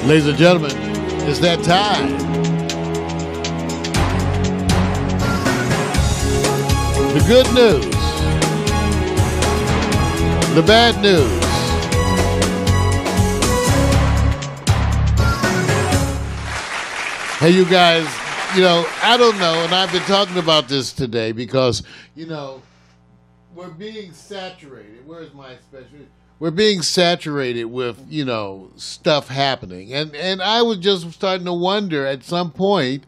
Ladies and gentlemen, it's that time. The good news. The bad news. Hey, you guys, I don't know, and I've been talking about this today because, we're being saturated. Where's my special? We're being saturated with, stuff happening. And I was just starting to wonder at some point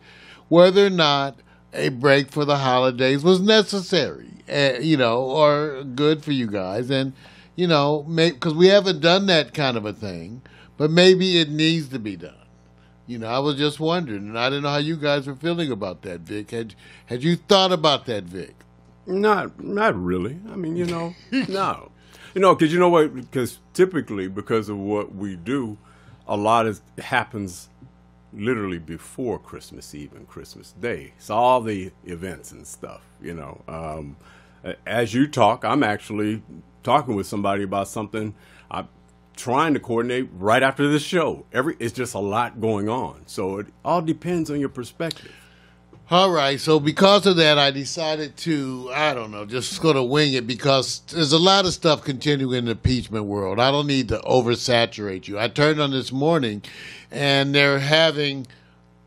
whether or not a break for the holidays was necessary, or good for you guys. And, because we haven't done that kind of a thing, but maybe it needs to be done. I was just wondering, and I didn't know how you guys were feeling about that, Vic. Had you thought about that, Vic? Not really. I mean, no. Because you know what? Because typically, because of what we do, a lot happens literally before Christmas Eve and Christmas Day. So all the events and stuff, As you talk, I'm actually talking with somebody about something I'm trying to coordinate right after this show. It's just a lot going on. So it all depends on your perspective. All right, so because of that, I decided to, just sort of wing it because there's a lot of stuff continuing in the impeachment world. I don't need to oversaturate you. I turned on this morning, and they're having,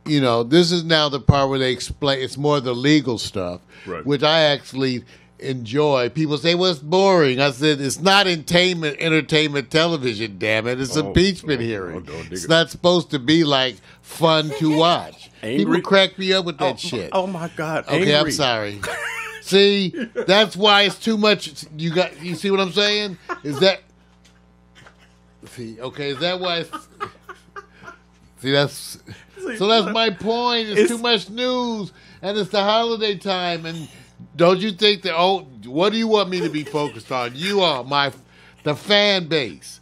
this is now the part where they explain, it's more the legal stuff, right, which I actually enjoy. People say, well, it's boring. I said, it's not entertainment television, damn it. It's impeachment hearing. It's not supposed to be like fun to watch. People crack me up with that shit. Oh my God. Okay, angry. I'm sorry. See, that's why it's too much. You see what I'm saying? Is that why it's, that's my point. It's too much news, and it's the holiday time, and don't you think that, what do you want me to be focused on? You are the fan base.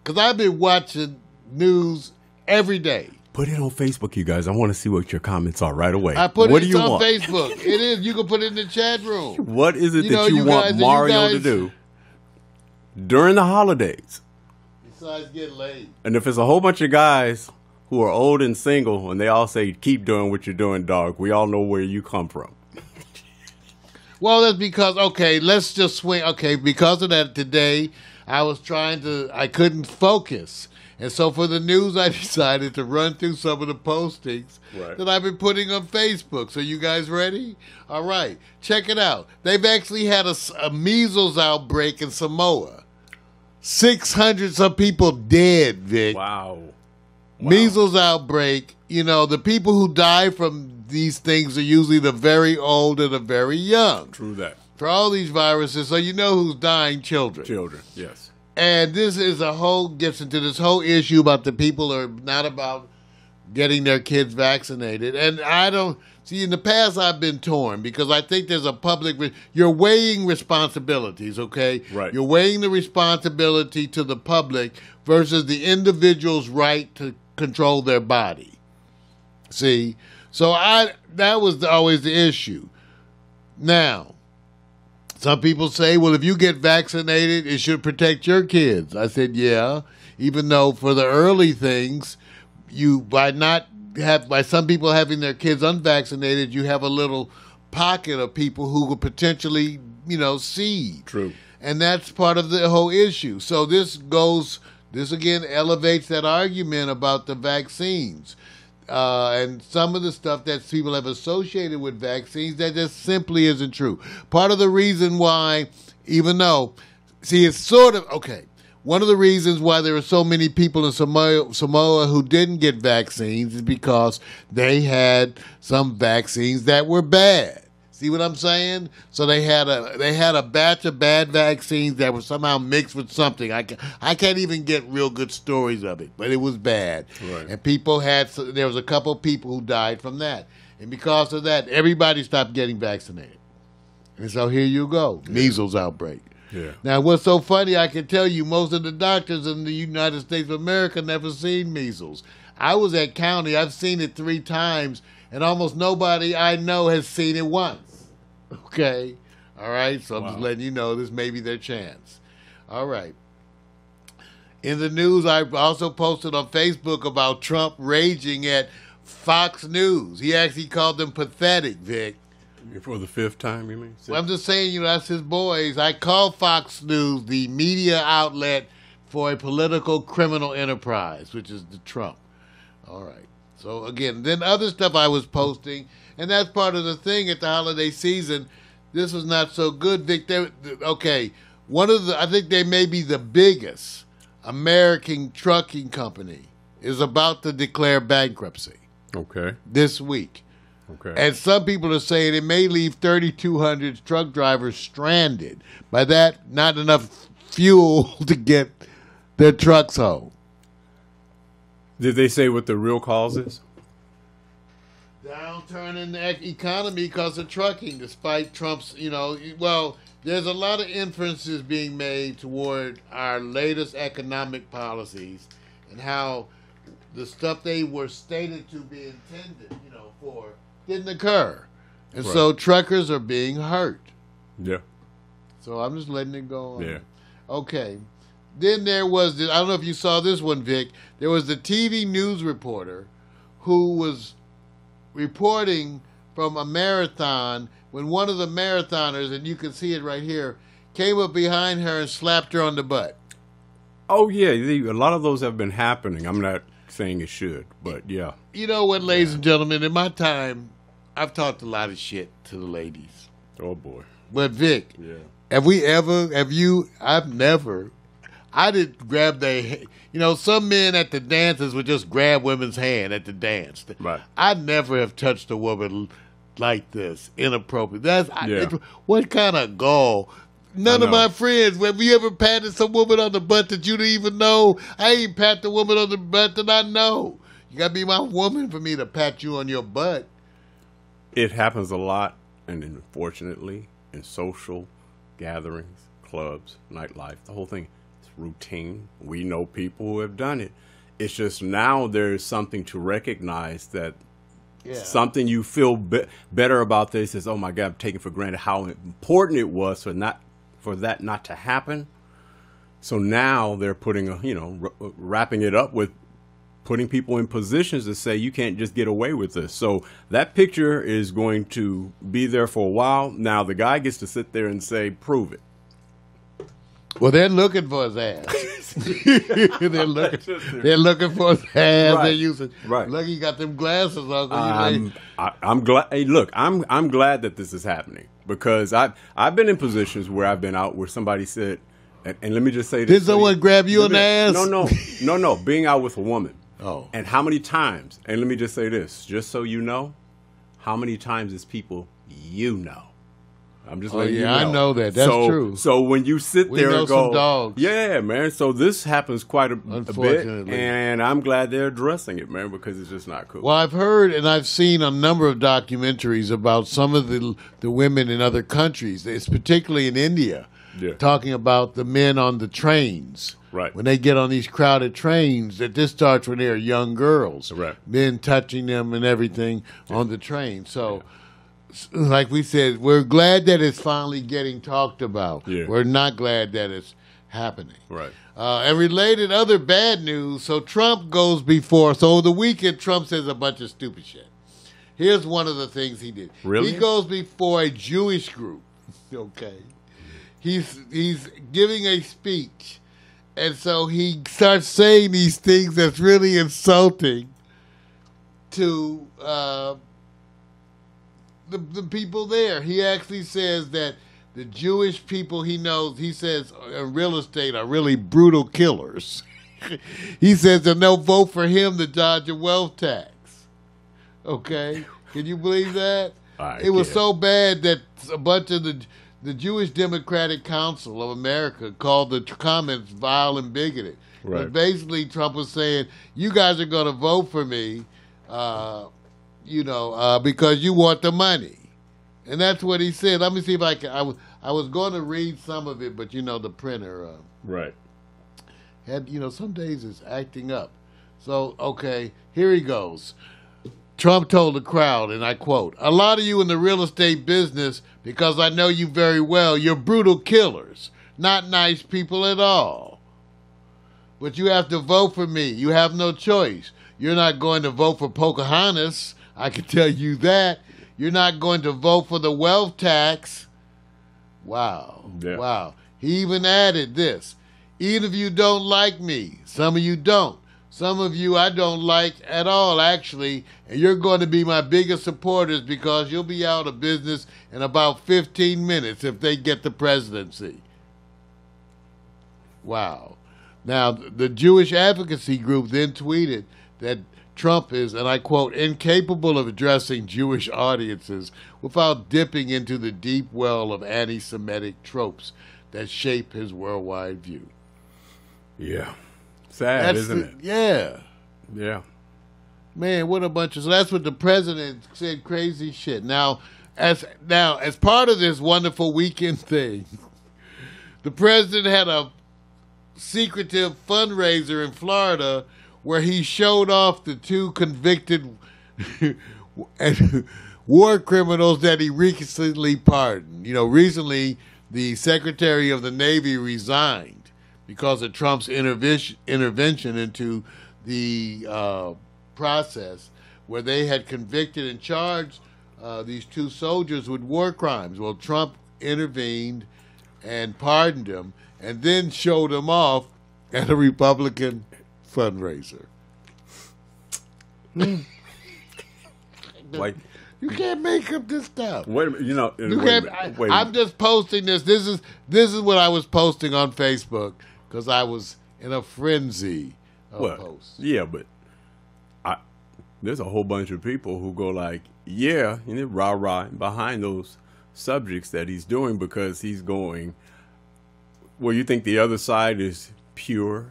Because I've been watching news every day. Put it on Facebook, you guys. I want to see what your comments are right away. I put it on Facebook. It is. You can put it in the chat room. What is it that you want Mario to do during the holidays? Besides get laid. And if it's a whole bunch of guys who are old and single and they all say, keep doing what you're doing, dog, we all know where you come from. Well, that's because, let's just swing. Because of that today, I couldn't focus. And so for the news, I decided to run through some of the postings that I've been putting on Facebook. So you guys ready? All right. Check it out. They've actually had a measles outbreak in Samoa. 600 some people dead, Vic. Wow. Measles outbreak. The people who die from these things are usually the very old and the very young. True that. For all these viruses, so you know who's dying? Children. Children, yes. And this is gets into this whole issue about the people are not about getting their kids vaccinated. And in the past I've been torn because I think there's you're weighing responsibilities, okay? Right. You're weighing the responsibility to the public versus the individual's right to control their body. See? So that was always the issue. Now, some people say, well, if you get vaccinated, it should protect your kids. I said, yeah, even though for the early things, by some people having their kids unvaccinated, you have a little pocket of people who could potentially, seed. True. And that's part of the whole issue. So this again elevates that argument about the vaccines. And some of the stuff that people have associated with vaccines that just simply isn't true. Part of the reason why, it's sort of, one of the reasons why there are so many people in Samoa who didn't get vaccines is because they had some vaccines that were bad. See what I'm saying? So they had a batch of bad vaccines that were somehow mixed with something. I can't even get real good stories of it, but it was bad. Right. And there was a couple of people who died from that. And because of that, everybody stopped getting vaccinated. And so here you go, measles outbreak. Yeah. Now, what's so funny, I can tell you most of the doctors in the United States of America never seen measles. I was at county. I've seen it 3 times, and almost nobody I know has seen it once. Okay. All right. So I'm just letting you know this may be their chance. All right. In the news, I also posted on Facebook about Trump raging at Fox News. He actually called them pathetic, Vic. For the fifth time, you mean? Well, I'm just saying, you know, that's his boys. I call Fox News the media outlet for a political criminal enterprise, which is the Trump. All right. So, again, then other stuff I was posting, and that's part of the thing at the holiday season. This was not so good, Vic. Okay, I think they may be the biggest American trucking company is about to declare bankruptcy. Okay. This week. Okay. And some people are saying it may leave 3,200 truck drivers stranded. By that, not enough fuel to get their trucks home. Did they say what the real cause is? Downturn in the economy because of trucking, despite Trump's, well, there's a lot of inferences being made toward our latest economic policies and how the stuff they were stated to be intended, for didn't occur. And right. So truckers are being hurt. Yeah. So I'm just letting it go on. Yeah. Okay. Then there was, I don't know if you saw this one, Vic. There was the TV news reporter who was reporting from a marathon when one of the marathoners, and you can see it right here, came up behind her and slapped her on the butt. Oh, yeah. A lot of those have been happening. I'm not saying it should, but yeah. You know what, ladies and gentlemen, in my time, I've talked a lot of shit to the ladies. Oh, boy. But, Vic, I didn't grab their, some men at the dances would just grab women's hand at the dance. Right. I never have touched a woman like this, inappropriate. Yeah. What kind of gall? None of my friends, have you ever patted some woman on the butt that you didn't even know? I ain't pat the woman on the butt that I know. You got to be my woman for me to pat you on your butt. It happens a lot, and unfortunately, in social gatherings, clubs, nightlife, the whole thing. Routine. We know people who have done it. It's just now there's something to recognize that something you feel better about this is, oh my God, I'm taking for granted how important it was for that not to happen. So now they're putting wrapping it up with putting people in positions to say you can't just get away with this. So that picture is going to be there for a while. Now the guy gets to sit there and say, prove it. Well, they're looking for his ass. they're looking for his ass. Right. They're using. Right. Look, he got them glasses on. I'm glad. Hey, look, I'm glad that this is happening because I've been in positions where I've been out where somebody said, and let me just say this: did someone grab you on the ass? No. Being out with a woman. Oh. And how many times? And let me just say this, just so you know, how many times is people you know? I'm just letting you know. I know that. That's true. So when you sit there and go, some dogs. Yeah, man. So this happens quite a bit, Unfortunately. and I'm glad they're addressing it, man, because it's just not cool. Well, I've heard and I've seen a number of documentaries about some of the women in other countries. It's particularly in India, talking about the men on the trains. Right. When they get on these crowded trains, that this starts when they're young girls. Right. Men touching them and everything on the train. So. Like we said, we're glad that it's finally getting talked about. Yeah. We're not glad that it's happening. Right. And related other bad news, so Trump goes before. So over the weekend, Trump says a bunch of stupid shit. Here's one of the things he did. Really? He goes before a Jewish group. Okay. He's giving a speech. And so he starts saying these things that's really insulting to the people there. He actually says that the Jewish people he knows, he says, in real estate are really brutal killers. He says that they'll vote for him to dodge a wealth tax. Okay? Can you believe that? It was so bad that a bunch of the Jewish Democratic Council of America called the comments vile and bigoted. Right. But basically, Trump was saying, you guys are going to vote for me, because you want the money. And that's what he said. Let me see if I can. I was going to read some of it, but the printer right. had, some days it's acting up. So, okay, here he goes. Trump told the crowd, and I quote, "A lot of you in the real estate business, because I know you very well, you're brutal killers, not nice people at all." but you have to vote for me. You have no choice. You're not going to vote for Pocahontas. I can tell you that. You're not going to vote for the wealth tax. Wow. Yeah. Wow. He even added this. Even if you don't like me, some of you don't. Some of you I don't like at all, actually, and you're going to be my biggest supporters because you'll be out of business in about 15 minutes if they get the presidency. Wow. Now, the Jewish advocacy group then tweeted that Trump is, and I quote, incapable of addressing Jewish audiences without dipping into the deep well of anti-Semitic tropes that shape his worldwide view. Yeah. Sad, isn't it? Yeah. Yeah. Man, what a bunch of... So that's what the president said, crazy shit. Now, as part of this wonderful weekend thing, the president had a secretive fundraiser in Florida where he showed off the 2 convicted war criminals that he recently pardoned. You know, recently the Secretary of the Navy resigned because of Trump's intervention into the process where they had convicted and charged these 2 soldiers with war crimes. Well, Trump intervened and pardoned them and then showed them off at a Republican fundraiser. Like, you can't make up this stuff. wait a minute, you know, You wait a can't, minute, wait a I'm minute. just posting this. This is what I was posting on Facebook because I was in a frenzy of Well, posts. yeah, but there's a whole bunch of people who go like, yeah, you know, rah-rah behind those subjects that he's doing because he's going, well, you think the other side is pure?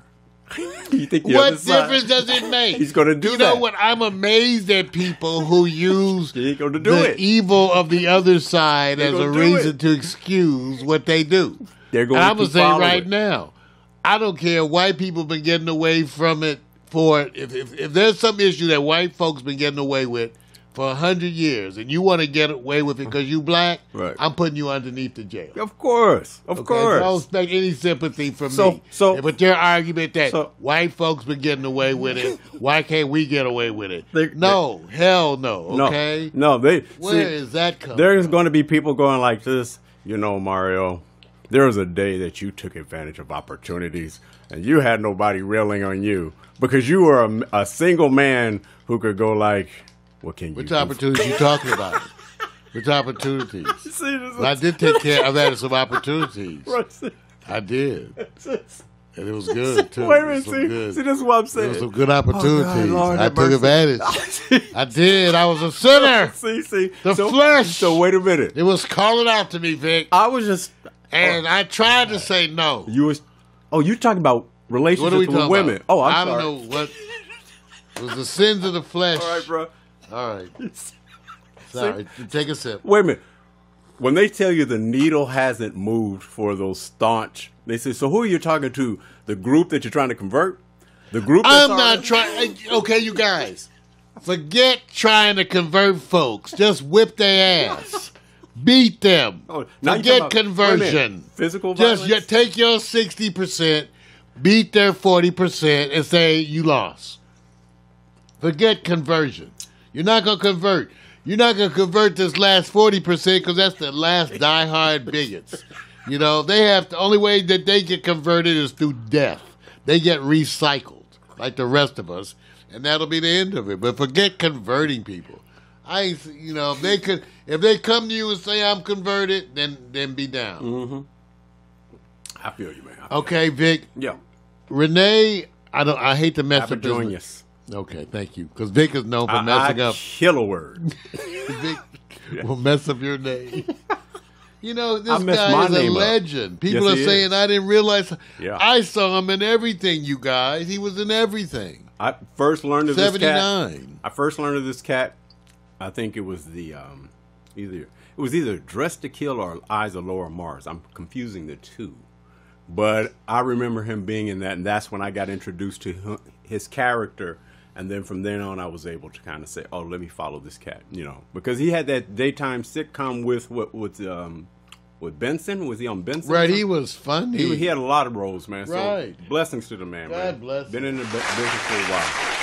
You think the What other side, difference does it make? he's going to do You that? know what? I'm amazed at people who use He ain't gonna do the it. evil of the other side They as a gonna do reason it. to excuse what they do. They're going And to I'm gonna keep say following right it. now, I don't care. White people been getting away from it for it. If there's some issue that white folks been getting away with for 100 years, and you want to get away with it because you black, Right. I'm putting you underneath the jail. Of course, of Okay? course. So I don't expect any sympathy from me. So- But their argument that so- white folks been getting away with it, why can't we get away with it? They- No, hell no. Okay, No, where is that coming? There's going to be people going like this, you know, Mario. There was a day that you took advantage of opportunities and you had nobody railing on you because you were a single man who could go like, what can you Which do? opportunities you talking about? Which opportunities? See, this Well, I did take care. I've had some opportunities. is- I did, and it was good too. Wait a It was minute, some see, good. see, this is what I'm There saying. was some good opportunities. Lord I have took mercy. advantage. I did. I was a sinner. See, The so, flesh. So wait a minute. It was calling out to me, Vic, I was just, and I tried to say no. you was, oh, you talking about What are relationships we with talking women? about? Oh, I I'm don't sorry. know what it was the sins of the flesh. All right, bro. All right. Sorry. Take a sip. Wait a minute. When they tell you the needle hasn't moved for those staunch, they say, so who are you talking to? The group that you're trying to convert? The group that's I'm not already- trying. Okay, you guys, forget trying to convert folks. Just whip their ass, beat them. Oh, now you're Forget talking about- wait a minute. conversion. Physical Just violence? take your 60%, beat their 40%, and say you lost. Forget conversion. You're not gonna convert. You're not gonna convert this last 40% because that's the last diehard bigots. You know, they have the only way that they get converted is through death. They get recycled like the rest of us, and that'll be the end of it. But forget converting people. You know, if they come to you and say I'm converted, then be down. Mm-hmm. I feel you, man. Okay, Vic. Yeah. Renee, I hate to mess up his Aberdonius. Okay, thank you. Because Vic is known for messing up. Kill a word. Vic will mess up your name. You know, I this messed guy my is a name up. legend. People Yes, are he saying, is. I didn't realize. Yeah. I saw him in everything, you guys. He was in everything. I first learned of this cat. 79. I first learned of this cat. I think it was the either Dressed to Kill or Eyes of Laura Mars. I'm confusing the two, but I remember him being in that, and that's when I got introduced to his character. And then from then on, I was able to kind of say, "Oh, let me follow this cat," you know, because he had that daytime sitcom with with Benson. Was he on Benson? Right, he was funny. He had a lot of roles, man. Right. So blessings to the man, man. God bless him. Been in the business for a while.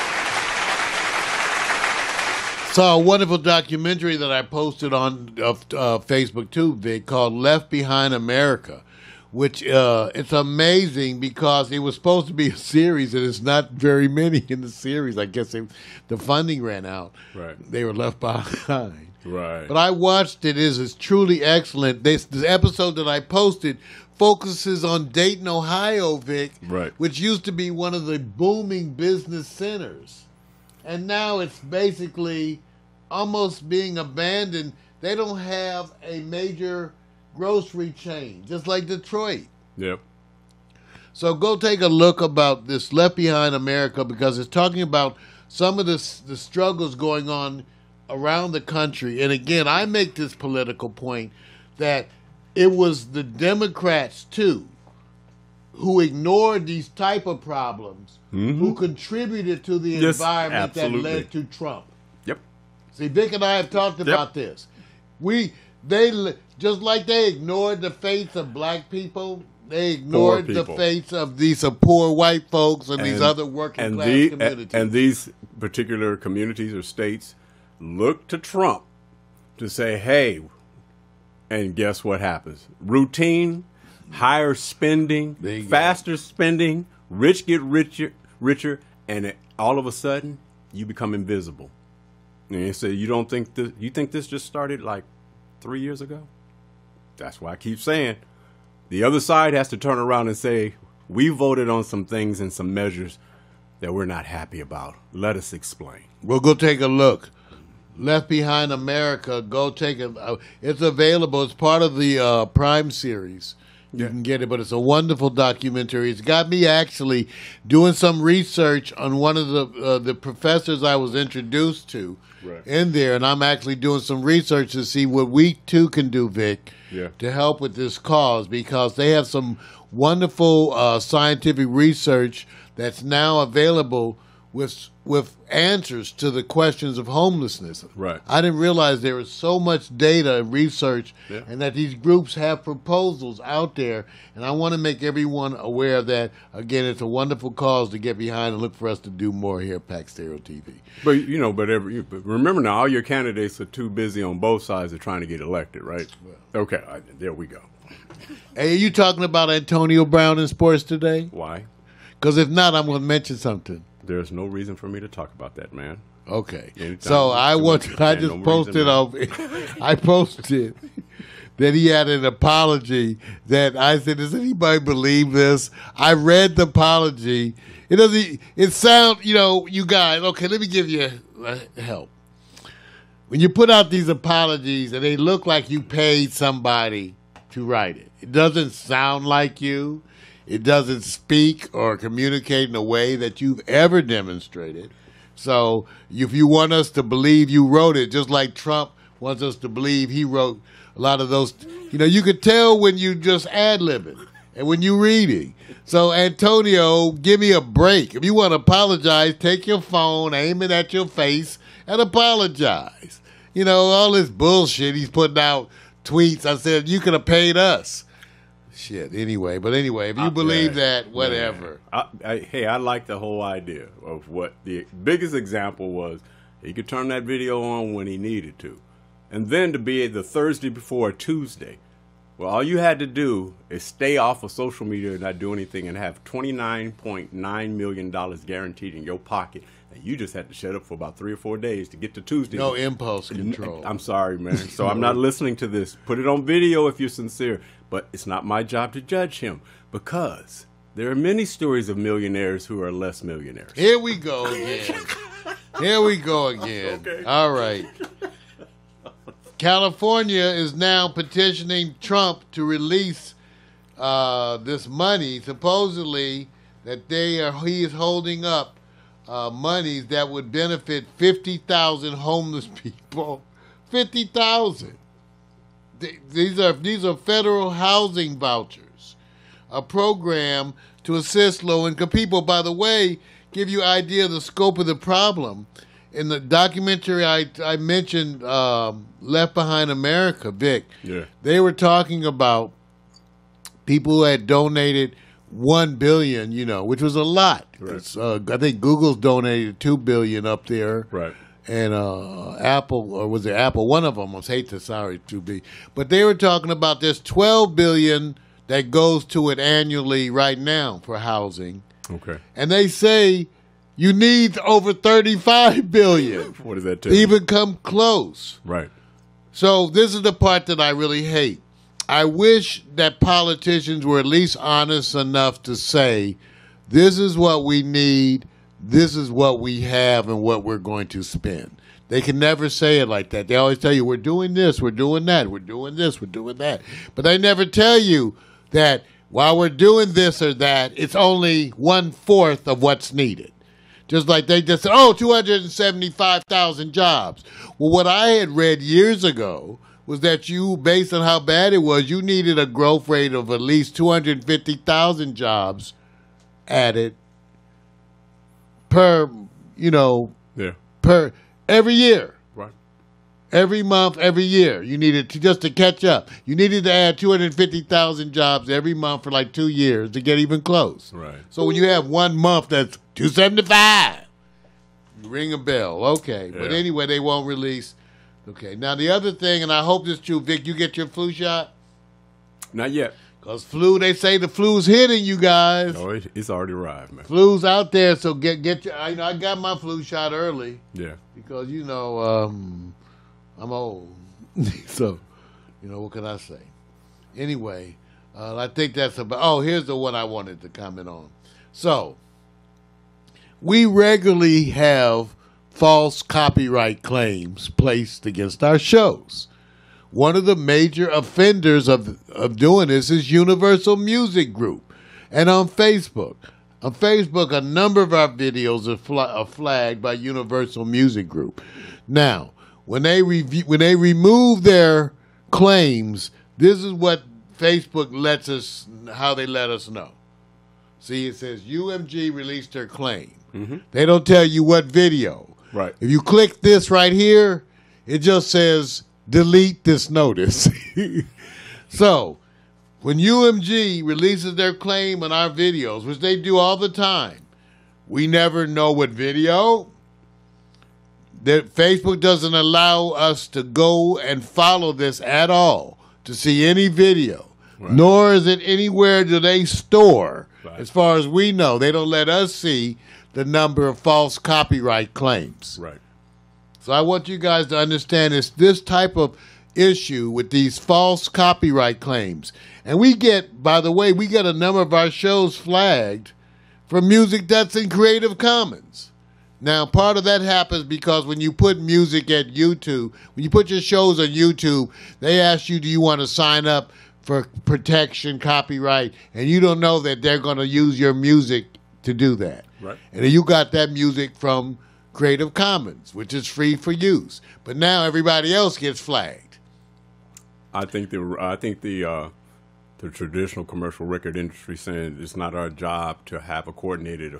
Saw a wonderful documentary that I posted on Facebook too, Vic, called Left Behind America, which it's amazing because it was supposed to be a series and it's not very many in the series. I guess the funding ran out. Right. They were left behind. Right. But I watched it. It's truly excellent. This episode that I posted focuses on Dayton, Ohio, Vic, right, which used to be one of the booming business centers. And now it's basically almost being abandoned. They don't have a major grocery chain, just like Detroit. Yep. So go take a look about this Left Behind America, because it's talking about some of the struggles going on around the country. And again, I make this political point that it was the Democrats, too, who ignored these type of problems, who contributed to the environment that led to Trump. Yep. See, Vic and I have talked about this. They just like they ignored the fates of black people, they ignored the fates of these poor white folks and these other working class communities. And these particular communities or states look to Trump to say, hey, and guess what happens? Routine, higher spending, faster spending, rich get richer, and all of a sudden you become invisible. And you say, you think this just started like 3 years ago? That's why I keep saying the other side has to turn around and say, we voted on some things and some measures that we're not happy about. Let us explain. We'll go take a look. Left Behind America, go take it. It's available. It's part of the Prime series. You can get it, but it's a wonderful documentary. It's got me actually doing some research on one of the professors I was introduced to in there, and I'm actually doing some research to see what we too can do, Vic, to help with this cause, because they have some wonderful scientific research that's now available with answers to the questions of homelessness. Right. I didn't realize there was so much data and research, and that these groups have proposals out there. And I want to make everyone aware of that. Again, it's a wonderful cause to get behind and look for us to do more here at Pac Stereo TV. But remember now, all your candidates are too busy on both sides of trying to get elected, right? Well, okay, there we go. Hey, are you talking about Antonio Brown in sports today? Why? Because if not, I'm going to mention something. There's no reason for me to talk about that, man. Okay. So I posted that he had an apology that I said, does anybody believe this? I read the apology. It sounds, you guys, okay, let me give you help. When you put out these apologies and they look like you paid somebody to write it, it doesn't sound like you. It doesn't speak or communicate in a way that you've ever demonstrated. So if you want us to believe you wrote it, just like Trump wants us to believe he wrote a lot of those, you could tell when you just ad-libbing and when you're reading. So, Antonio, give me a break. If you want to apologize, take your phone, aim it at your face, and apologize. All this bullshit he's putting out tweets. I said, you could have paid us. Shit. Anyway, if you believe that, whatever. I like the whole idea of what the biggest example was. He could turn that video on when he needed to. And then to be the Thursday before a Tuesday. Well, all you had to do is stay off of social media and not do anything and have $29.9 million guaranteed in your pocket. And you just had to shut up for about 3 or 4 days to get to Tuesday. No impulse control. I'm sorry, man. So I'm not listening to this. Put it on video if you're sincere. But it's not my job to judge him, because there are many stories of millionaires who are less millionaires. Here we go again. Okay. All right. California is now petitioning Trump to release this money, supposedly that he is holding up monies that would benefit 50,000 homeless people. 50,000. These are federal housing vouchers, a program to assist low-income people. By the way, give you an idea of the scope of the problem. in the documentary I mentioned, Left Behind America, Vic. Yeah. They were talking about people who had donated $1 billion, which was a lot. Right. I think Google's donated $2 billion up there. Right. And Apple, or was it Apple? One of them was sorry to be. But they were talking about this $12 billion that goes to it annually right now for housing. Okay. And they say you need over $35 billion. What does that tell to you? even come close. Right. So this is the part that I really hate. I wish that politicians were at least honest enough to say, this is what we need, this is what we have, and what we're going to spend. They can never say it like that. They always tell you, we're doing this, we're doing that, we're doing this, we're doing that. But they never tell you that while we're doing this or that, it's only 1/4 of what's needed. Just like they just said, 275,000 jobs. Well, what I had read years ago was that you, based on how bad it was, you needed a growth rate of at least 250,000 jobs added per every year. Right. Every month, every year. You needed just to catch up. You needed to add 250,000 jobs every month for like 2 years to get even close. Right. So when you have 1 month that's 275, you ring a bell. Okay. Yeah. But anyway, they won't release. Okay. Now the other thing, and I hope this is true, Vic, you get your flu shot? Not yet. Because they say the flu's hitting you guys. No, it's already arrived, man. Flu's out there, so get your. I got my flu shot early. Yeah. Because I'm old, so what can I say? Anyway, I think that's about. Oh, here's the one I wanted to comment on. So we regularly have false copyright claims placed against our shows. One of the major offenders of doing this is Universal Music Group. And on Facebook. On Facebook, a number of our videos are flagged by Universal Music Group. Now, when they remove their claims, this is what Facebook how they let us know. See, it says UMG released their claim. Mm-hmm. They don't tell you what video. Right. If you click this right here, it just says delete this notice. So, when UMG releases their claim on our videos, which they do all the time, we never know what video. That Facebook doesn't allow us to go and follow this at all to see any video. Right. Nor is it anywhere do they store. Right. As far as we know, they don't let us see the number of false copyright claims. Right. So I want you guys to understand this type of issue with these false copyright claims. And by the way, we get a number of our shows flagged for music that's in Creative Commons. Now, part of that happens because when you put music at YouTube, when you put your shows on YouTube, they ask you, do you want to sign up for protection, copyright, and you don't know that they're going to use your music to do that. Right. And then you got that music from Creative Commons, which is free for use. But now everybody else gets flagged. I think the traditional commercial record industry saying it's not our job to have a coordinated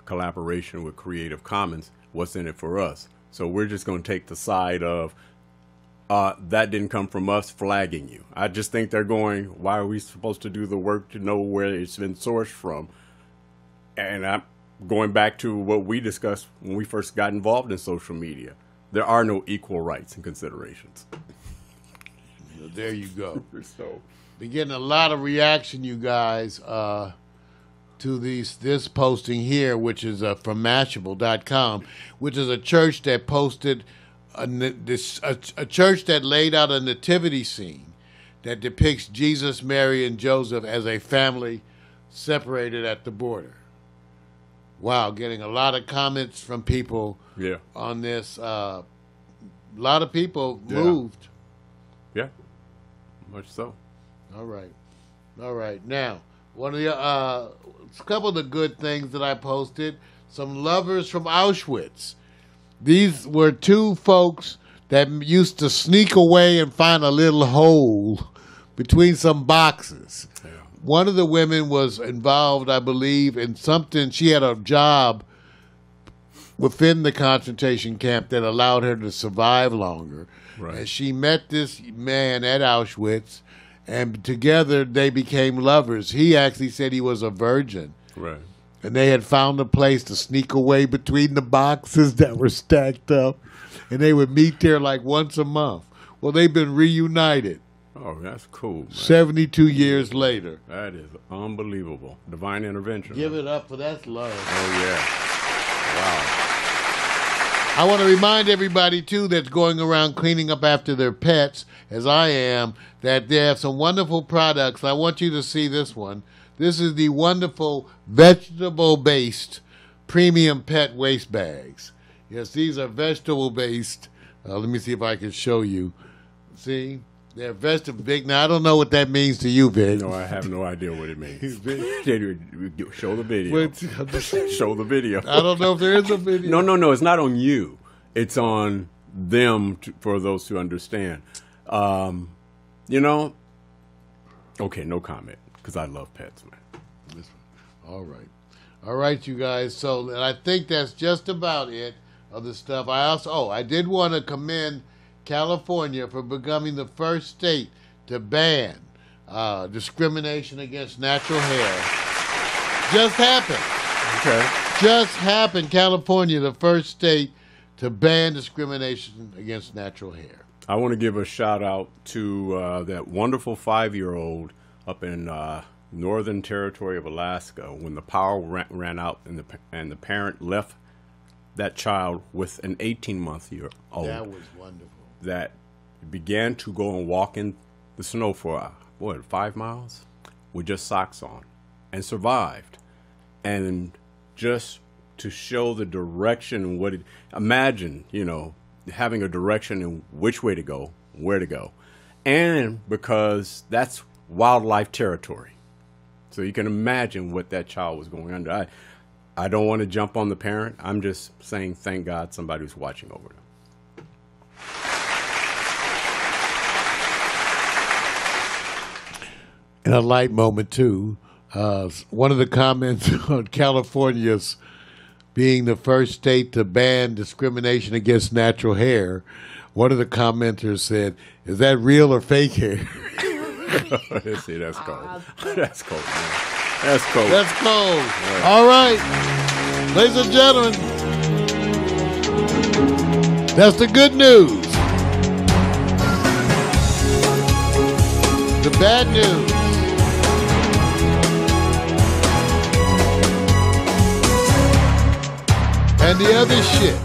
collaboration with Creative Commons. What's in it for us? So we're just going to take the side of that didn't come from us flagging you. I just think they're going, why are we supposed to do the work to know where it's been sourced from? And I'm going back to what we discussed when we first got involved in social media. There are no equal rights and considerations. There you go. So, been getting a lot of reaction, you guys, to this posting here, which is from Mashable.com, which is a church that posted a church that laid out a nativity scene that depicts Jesus, Mary, and Joseph as a family separated at the border. Wow, getting a lot of comments from people on this. A lot of people moved. Yeah, much so. All right. Now, one of the a couple of the good things that I posted, some lovers from Auschwitz. These were two folks that used to sneak away and find a little hole between some boxes. Yeah. One of the women was involved, I believe, in something. She had a job within the concentration camp that allowed her to survive longer. Right. And she met this man at Auschwitz, and together they became lovers. He actually said he was a virgin. Right. And they had found a place to sneak away between the boxes that were stacked up. And they would meet there like once a month. Well, they've been reunited. Oh, that's cool, man. 72 years later. That is unbelievable. Divine intervention. Give it up for that's love. Oh, yeah. Wow. I want to remind everybody, too, that's going around cleaning up after their pets, as I am, that they have some wonderful products. I want you to see this one. This is the wonderful vegetable-based premium pet waste bags. Yes, these are vegetable-based. Let me see if I can show you. See? They're vegetable big. Now, I don't know what that means to you, Vic. No, I have no idea what it means. Show the video. Show the video. I don't know if there is a video. No. It's not on you. It's on them for those to understand. You know, okay, no comment, because I love pets, man. All right. All right, you guys. So, and I think that's just about it of the stuff. I did want to commend California for becoming the first state to ban discrimination against natural hair. Just happened. Okay. Just happened. California, the first state to ban discrimination against natural hair. I want to give a shout out to that wonderful 5-year-old up in Northern Territory of Alaska when the power ran out and the parent left that child with an 18-month-old. That was wonderful. That began to go and walk in the snow for, 5 miles with just socks on and survived. And just to show the direction, imagine, having a direction in which way to go, where to go. And because that's wildlife territory. So you can imagine what that child was going under. I don't want to jump on the parent. I'm just saying, thank God somebody's watching over them. In a light moment, too, one of the comments on California's being the first state to ban discrimination against natural hair, one of the commenters said, "Is that real or fake hair?" See, that's cold. That's cold, man. That's cold. That's cold. Yeah. All right. Ladies and gentlemen, that's the good news. The bad news. And the other shit.